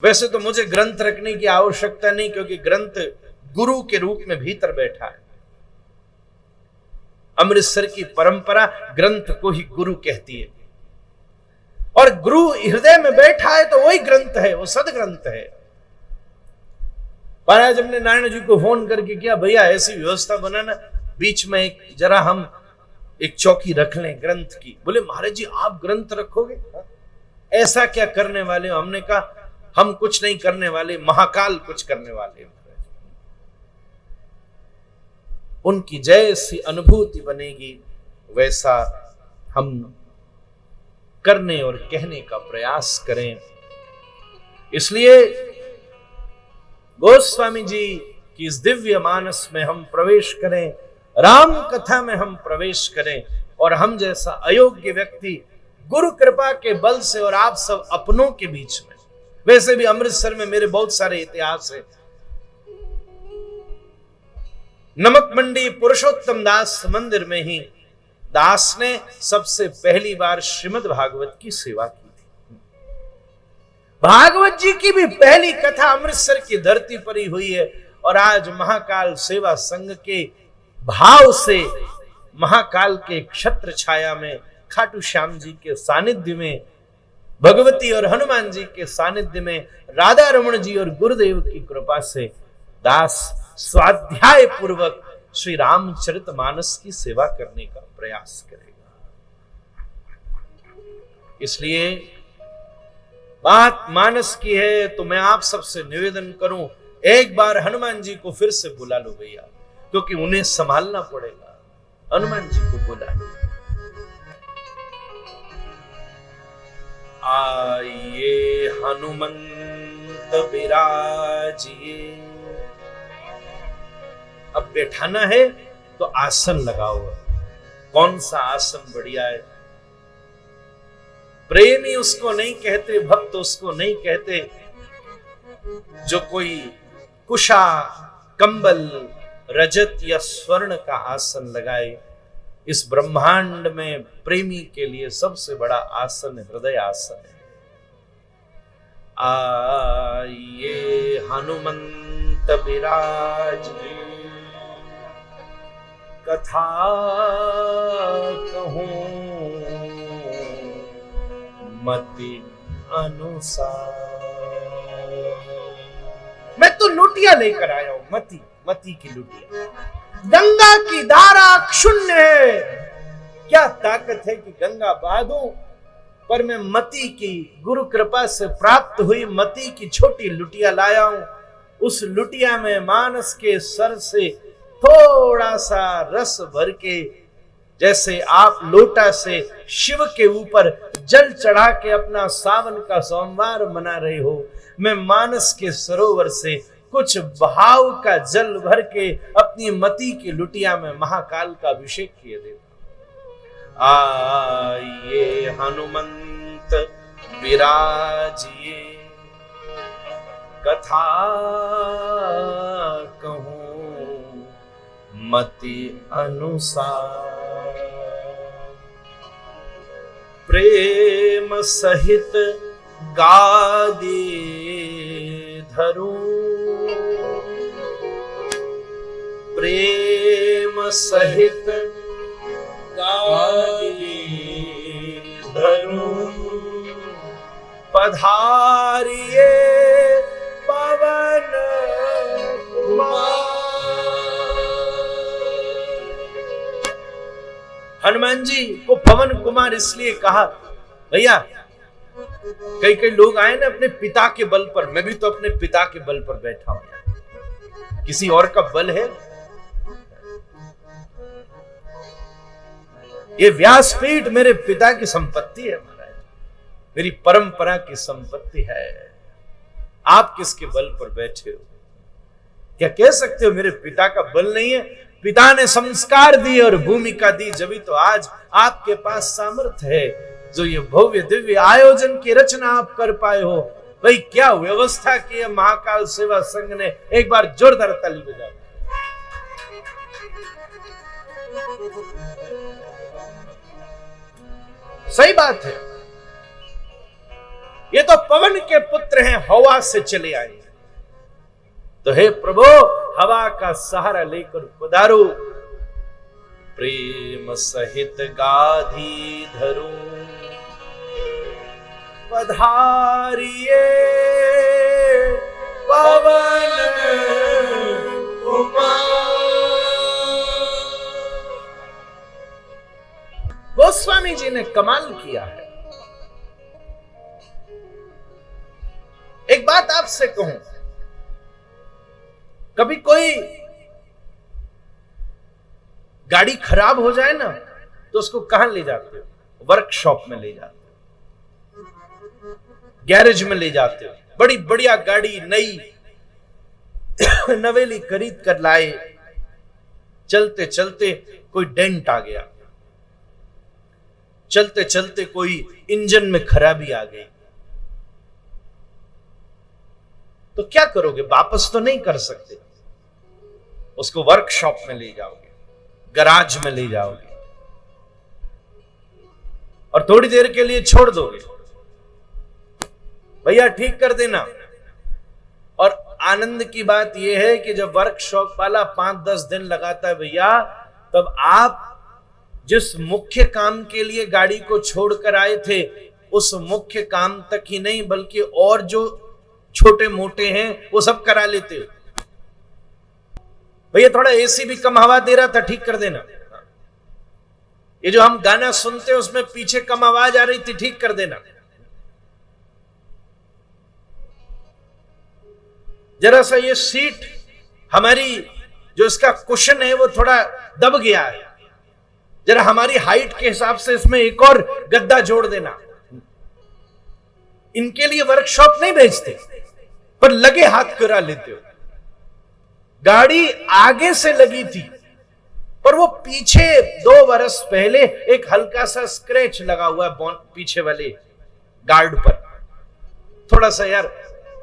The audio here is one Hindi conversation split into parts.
वैसे तो मुझे ग्रंथ रखने की आवश्यकता नहीं, क्योंकि ग्रंथ गुरु के रूप में भीतर बैठा है। अमृतसर की परंपरा ग्रंथ को ही गुरु कहती है, और गुरु हृदय में बैठा है तो वही ग्रंथ है, वो सदग्रंथ है। महाराज हमने नारायण जी को फोन करके किया, भैया ऐसी व्यवस्था बनाना, बीच में एक जरा हम एक चौकी रख लें ग्रंथ की। बोले महाराज जी आप ग्रंथ रखोगे? ऐसा क्या करने वाले हो? हमने कहा हम कुछ नहीं करने वाले, महाकाल कुछ करने वाले। उनकी जैसी अनुभूति बनेगी वैसा हम करने और कहने का प्रयास करें। इसलिए गोस्वामी जी की इस दिव्य मानस में हम प्रवेश करें, राम कथा में हम प्रवेश करें, और हम जैसा अयोग्य व्यक्ति गुरु कृपा के बल से और आप सब अपनों के बीच में। वैसे भी अमृतसर में मेरे बहुत सारे इतिहास है। नमक मंडी पुरुषोत्तम दास मंदिर में ही दास ने सबसे पहली बार श्रीमद् भागवत की सेवा की थी। भागवत जी की भी पहली कथा अमृतसर की धरती पर ही हुई है, और आज महाकाल सेवा संघ के भाव से महाकाल के क्षत्र छाया में खाटू श्याम जी के सानिध्य में, भगवती और हनुमान जी के सानिध्य में, राधा रमण जी और गुरुदेव की कृपा से दास स्वाध्याय पूर्वक श्री रामचरितमानस की सेवा करने का प्रयास करेगा। इसलिए बात मानस की है तो मैं आप सबसे निवेदन करूं, एक बार हनुमान जी को फिर से बुला लो भैया, क्योंकि उन्हें संभालना पड़ेगा। हनुमान जी को बुला लो। आइए हनुमंत विराजिए। अब बैठाना है तो आसन लगाओ। कौन सा आसन बढ़िया है? प्रेमी उसको नहीं कहते, भक्त उसको नहीं कहते जो कोई कुशा, कंबल, रजत या स्वर्ण का आसन लगाए। इस ब्रह्मांड में प्रेमी के लिए सबसे बड़ा आसन हृदय आसन है। आइए हनुमंत विराजिए, कथा कहूं मति अनुसार। मैं तो लुटिया लेकर आया हूं, मति की लुटिया। गंगा की धारा क्षुण्ण है, क्या ताकत है कि गंगा बहा दूं, पर मैं मति की गुरु कृपा से प्राप्त हुई मति की छोटी लुटिया लाया हूं। उस लुटिया में मानस के सर से थोड़ा सा रस भर के, जैसे आप लोटा से शिव के ऊपर जल चढ़ा के अपना सावन का सोमवार मना रहे हो, मैं मानस के सरोवर से कुछ भाव का जल भर के अपनी मति की लुटिया में महाकाल का अभिषेक किए देता। आइए हनुमंत विराजिए, कथा कहूं मति अनुसार। प्रेम सहित गादी धरूं, प्रेम सहित गादी धरूं, पधारिए पवन कुमार। हनुमान जी को पवन कुमार इसलिए कहा, भैया कई लोग आए ना अपने पिता के बल पर, मैं भी तो अपने पिता के बल पर बैठा हूं, किसी और का बल है? ये व्यासपीठ मेरे पिता की संपत्ति है महाराज, मेरी परंपरा की संपत्ति है। आप किसके बल पर बैठे हो? क्या कह सकते हो मेरे पिता का बल नहीं है? पिता ने संस्कार दिए और भूमिका दी, जब तो आज आपके पास सामर्थ्य है जो ये भव्य दिव्य आयोजन की रचना आप कर पाए हो। भाई क्या व्यवस्था की है महाकाल सेवा संघ ने, एक बार जोरदार ताली बजाओ। सही बात है। ये तो पवन के पुत्र हैं, हवा से चले आए। तो हे प्रभु, हवा का सहारा लेकर पधारो, प्रेम सहित गाधी धरो, पधारिए पवन कुमार। गोस्वामी जी ने कमाल किया है। एक बात आपसे कहूं, कभी कोई गाड़ी खराब हो जाए ना तो उसको कहां ले जाते हो? वर्कशॉप में ले जाते हो, गैरेज में ले जाते हो। बड़ी बढ़िया गाड़ी नई नवेली खरीद कर लाए, चलते चलते कोई डेंट आ गया, चलते चलते कोई इंजन में खराबी आ गई, तो क्या करोगे? वापस तो नहीं कर सकते, उसको वर्कशॉप में ले जाओगे, गराज में ले जाओगे और थोड़ी देर के लिए छोड़ दोगे, भैया ठीक कर देना। और आनंद की बात यह है कि जब वर्कशॉप वाला 5-10 दिन लगाता है भैया, तब आप जिस मुख्य काम के लिए गाड़ी को छोड़कर आए थे उस मुख्य काम तक ही नहीं बल्कि और जो छोटे मोटे हैं वो सब करा लेते हो। भैया थोड़ा एसी भी कम हवा दे रहा था, ठीक कर देना। ये जो हम गाना सुनते हैं उसमें पीछे कम आवाज आ रही थी, ठीक कर देना। जरा सा ये सीट हमारी जो इसका कुशन है वो थोड़ा दब गया है, जरा हमारी हाइट के हिसाब से इसमें एक और गद्दा जोड़ देना। इनके लिए वर्कशॉप नहीं भेजते, पर लगे हाथ करा लेते हो। गाड़ी आगे से लगी थी पर वो पीछे 2 वर्ष पहले एक हल्का सा स्क्रैच लगा हुआ है पीछे वाले गार्ड पर, थोड़ा सा यार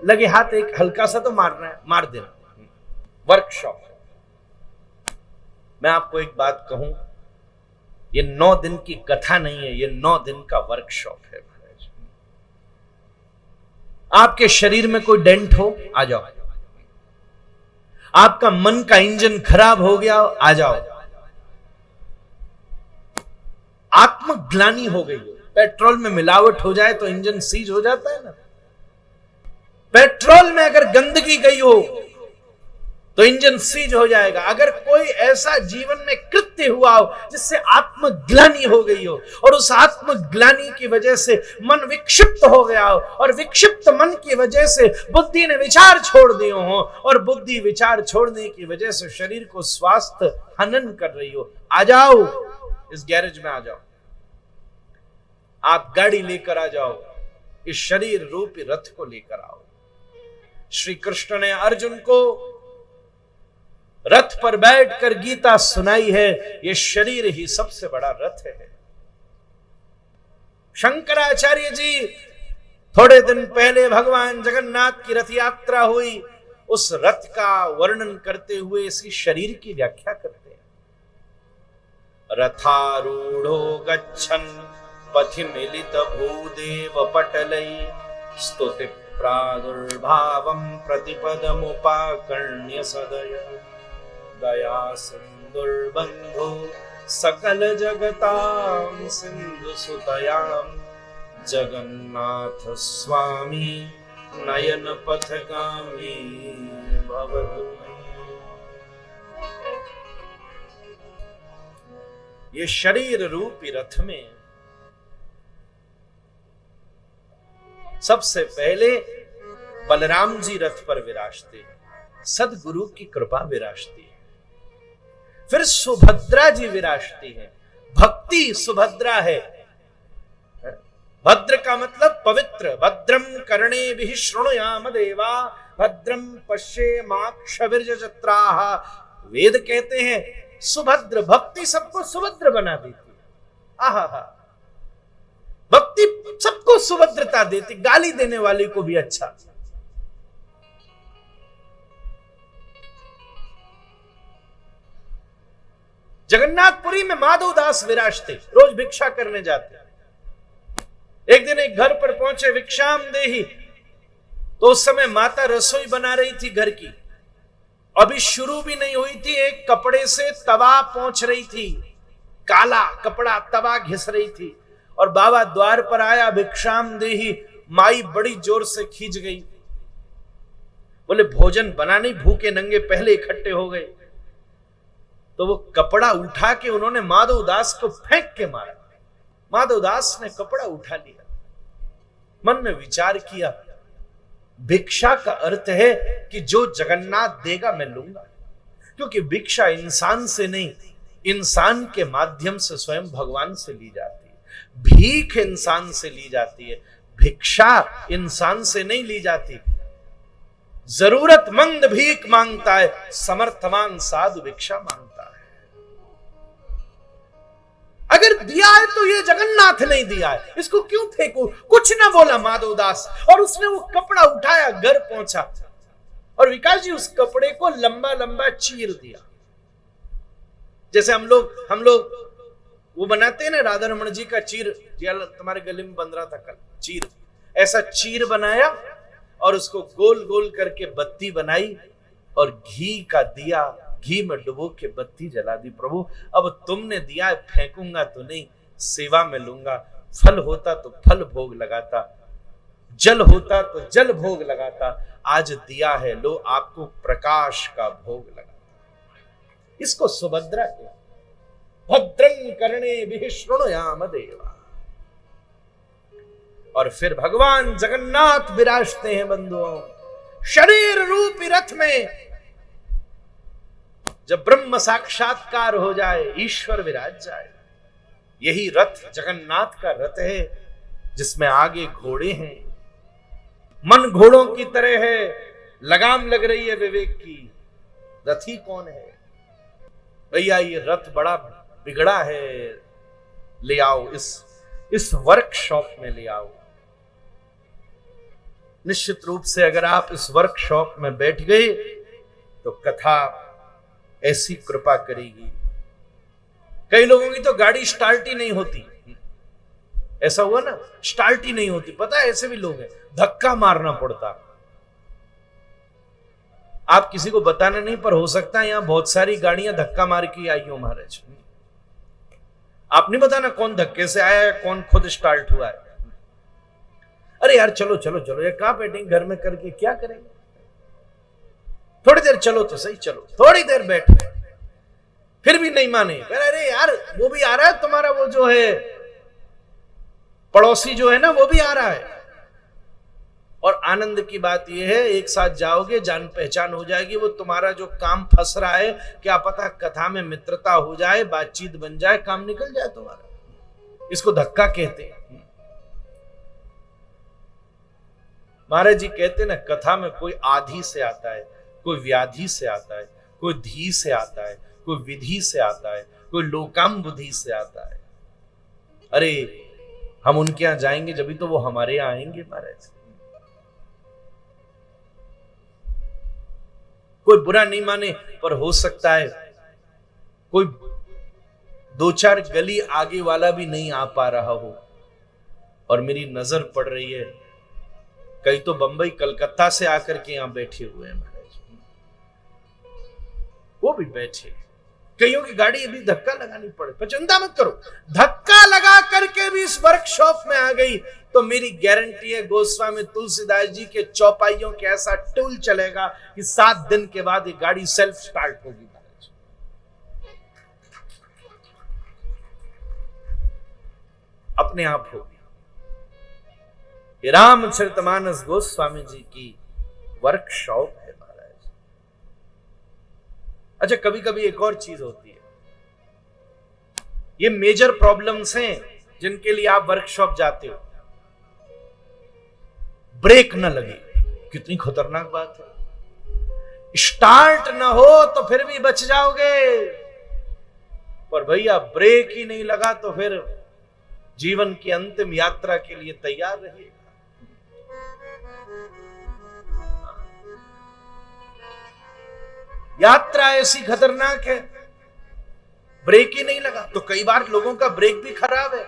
लगे हाथ एक हल्का सा तो मारना है, मार देना। वर्कशॉप। मैं आपको एक बात कहूं, ये 9 दिन की कथा नहीं है, ये 9 दिन का वर्कशॉप है। आपके शरीर में कोई डेंट हो, आ जाओ। आपका मन का इंजन खराब हो गया, आ जाओ। आत्मग्लानि हो गई हो, पेट्रोल में मिलावट हो जाए तो इंजन सीज हो जाता है ना। पेट्रोल में अगर गंदगी गई हो तो इंजन सीज हो जाएगा। अगर कोई ऐसा जीवन में कृत्य हुआ हो जिससे आत्मग्लानि हो गई हो और उस आत्मग्लानि की वजह से मन विक्षिप्त हो गया हो और विक्षिप्त मन की वजह से बुद्धि ने विचार छोड़ दिए हो और बुद्धि विचार छोड़ने की वजह से शरीर को स्वास्थ्य हनन कर रही हो, आ जाओ, इस गैरेज में आ जाओ। आप गाड़ी लेकर आ जाओ, इस शरीर रूपी रथ को लेकर आओ। श्री कृष्ण ने अर्जुन को रथ पर बैठकर गीता सुनाई है। यह शरीर ही सबसे बड़ा रथ है। शंकराचार्य जी थोड़े दिन पहले भगवान जगन्नाथ की रथ यात्रा हुई, उस रथ का वर्णन करते हुए इसी शरीर की व्याख्या करते हैं। रथारूढ़ो गच्छन् पथि मिलित भूदेव पटलै स्तुति प्रादुर्भावं प्रतिपदमुपाकर्ण्य सदय दया सिन्धुर्बन्धो सकल जगतां सिन्धु सुतयां जगन्नाथ स्वामी नयन पथगामी भवतु। ये शरीर रूपी रथ में सबसे पहले बलराम जी रथ पर विराजते हैं, सदगुरु की कृपा विराजती है। फिर सुभद्रा जी विराजती है, भक्ति सुभद्रा है। भद्र का मतलब पवित्र। भद्रम कर्णेभिः शृणुयाम देवा भद्रम पश्येमाक्षभिर्यजत्राः। वेद कहते हैं सुभद्र, भक्ति सबको सुभद्र बना देती है। आहा, भक्ति सबको सुभद्रता देती, गाली देने वाले को भी अच्छा। जगन्नाथपुरी में माधवदास विराजते, रोज भिक्षा करने जाते। एक दिन एक घर पर पहुंचे भिक्षाम देही, तो उस समय माता रसोई बना रही थी घर की, अभी शुरू भी नहीं हुई थी, एक कपड़े से तवा पोंछ रही थी, काला कपड़ा तवा घिस रही थी, और बाबा द्वार पर आया भिक्षाम देही, माई बड़ी जोर से खींच गई, बोले भोजन बना नहीं, भूखे नंगे पहले इकट्ठे हो गए। तो वो कपड़ा उठा के उन्होंने माधवदास को फेंक के मारा। माधवदास ने कपड़ा उठा लिया, मन में विचार किया, भिक्षा का अर्थ है कि जो जगन्नाथ देगा मैं लूंगा, क्योंकि भिक्षा इंसान से नहीं, इंसान के माध्यम से स्वयं भगवान से ली जाती है। भीख इंसान से ली जाती है, भिक्षा इंसान से नहीं ली जाती। जरूरतमंद भीख मांगता है, समर्थवान साधु भिक्षा मांगता है। अगर दिया है तो ये जगन्नाथ नहीं दिया है, इसको क्यों फेंकू? कुछ ना बोला माधवदास, और उसने वो कपड़ा उठाया, घर पहुंचा, और विकास जी उस कपड़े को लंबा लंबा चीर दिया। जैसे हम लोग वो बनाते हैं ना, राधा रमन जी का चीर, तुम्हारे गले में बंध रहा था कल, चीर, ऐसा चीर बनाया और उसको गोल गोल करके बत्ती बनाई और घी का दिया, घी में डुबो के बत्ती जला दी। प्रभु अब तुमने दिया है, फेंकूंगा तो नहीं, सेवा में लूंगा। फल होता तो फल भोग लगाता, जल होता तो जल भोग लगाता, आज दिया है, लो आपको प्रकाश का भोग लगाता। इसको सुभद्रा के भद्रं कर्णे शृणुयाम देवा। और फिर भगवान जगन्नाथ विराजते हैं बंधुओं, शरीर रूपी रथ में। जब ब्रह्म साक्षात्कार हो जाए, ईश्वर विराज जाए, यही रथ जगन्नाथ का रथ है, जिसमें आगे घोड़े हैं, मन घोड़ों की तरह है, लगाम लग रही है विवेक की। रथी कौन है? भैया ये रथ बड़ा बिगड़ा है, ले आओ, इस वर्कशॉप में ले आओ। निश्चित रूप से अगर आप इस वर्कशॉप में बैठ गए तो कथा ऐसी कृपा करेगी। कई लोगों की तो गाड़ी स्टार्ट ही नहीं होती, ऐसा हुआ ना, स्टार्ट ही नहीं होती, पता है ऐसे भी लोग हैं, धक्का मारना पड़ता। आप किसी को बताना नहीं, पर हो सकता है यहां बहुत सारी गाड़ियां धक्का मार के आई हो महाराज। आप नहीं बताना कौन धक्के से आया है, कौन खुद स्टार्ट हुआ है। अरे यार चलो चलो चलो, ये कहां बैठेंगे घर में करके, क्या करेंगे, थोड़ी देर चलो तो सही, चलो थोड़ी देर बैठो, फिर भी नहीं माने। अरे यार वो भी आ रहा है तुम्हारा, वो जो है पड़ोसी जो है ना, वो भी आ रहा है। और आनंद की बात यह है, एक साथ जाओगे, जान पहचान हो जाएगी, वो तुम्हारा जो काम फंस रहा है, क्या पता कथा में मित्रता हो जाए, बातचीत बन जाए, काम निकल जाए तुम्हारा। इसको धक्का कहते हैं। महाराज जी कहते ना, कथा में कोई आधि से आता है, कोई व्याधि से आता है, कोई धी से आता है, कोई विधि से आता है, कोई लोकाम बुद्धि से आता है। अरे हम उनके यहां जाएंगे जब भी तो वो हमारे यहां आएंगे महाराज। कोई बुरा नहीं माने, पर हो सकता है कोई दो चार गली आगे वाला भी नहीं आ पा रहा हो, और मेरी नजर पड़ रही है, कई तो बंबई कलकत्ता से आकर के यहां बैठे हुए हैं महाराज, वो भी बैठे, कईयों की गाड़ी अभी धक्का लगानी पड़े, पर चिंता मत करो, धक्का लगा करके भी इस वर्कशॉप में आ गई तो मेरी गारंटी है, गोस्वामी तुलसीदास जी के चौपाइयों के ऐसा टूल चलेगा कि 7 दिन के बाद ये गाड़ी सेल्फ स्टार्ट होगी। अपने आप होगी। रामचरितमानस गोस्वामी जी की वर्कशॉप है महाराज। अच्छा, कभी कभी एक और चीज होती है, ये मेजर प्रॉब्लम्स हैं जिनके लिए आप वर्कशॉप जाते हो। ब्रेक न लगे, कितनी खतरनाक बात है। स्टार्ट न हो तो फिर भी बच जाओगे, पर भैया ब्रेक ही नहीं लगा तो फिर जीवन की अंतिम यात्रा के लिए तैयार रहिएगा। यात्रा ऐसी खतरनाक है, ब्रेक ही नहीं लगा तो कई बार लोगों का ब्रेक भी खराब है।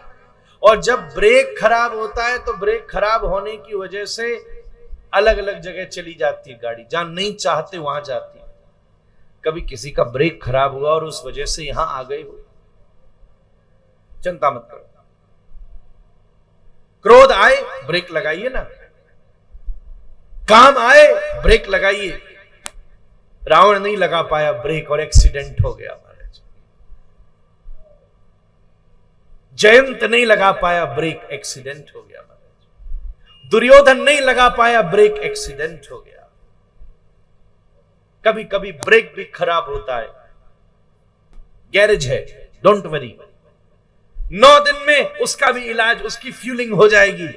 और जब ब्रेक खराब होता है तो ब्रेक खराब होने की वजह से अलग अलग जगह चली जाती है गाड़ी, जहां नहीं चाहते वहां जाती है। कभी किसी का ब्रेक खराब हुआ और उस वजह से यहां आ गए हो, चिंता मत करो। क्रोध आए ब्रेक लगाइए ना, काम आए ब्रेक लगाइए। रावण नहीं लगा पाया ब्रेक और एक्सीडेंट हो गया महाराज। जयंत नहीं लगा पाया ब्रेक, एक्सीडेंट हो गया महाराज। दुर्योधन नहीं लगा पाया ब्रेक, एक्सीडेंट हो गया। कभी कभी ब्रेक भी खराब होता है, गैरेज है, डोंट वरी, 9 दिन में उसका भी इलाज, उसकी फ्यूलिंग हो जाएगी।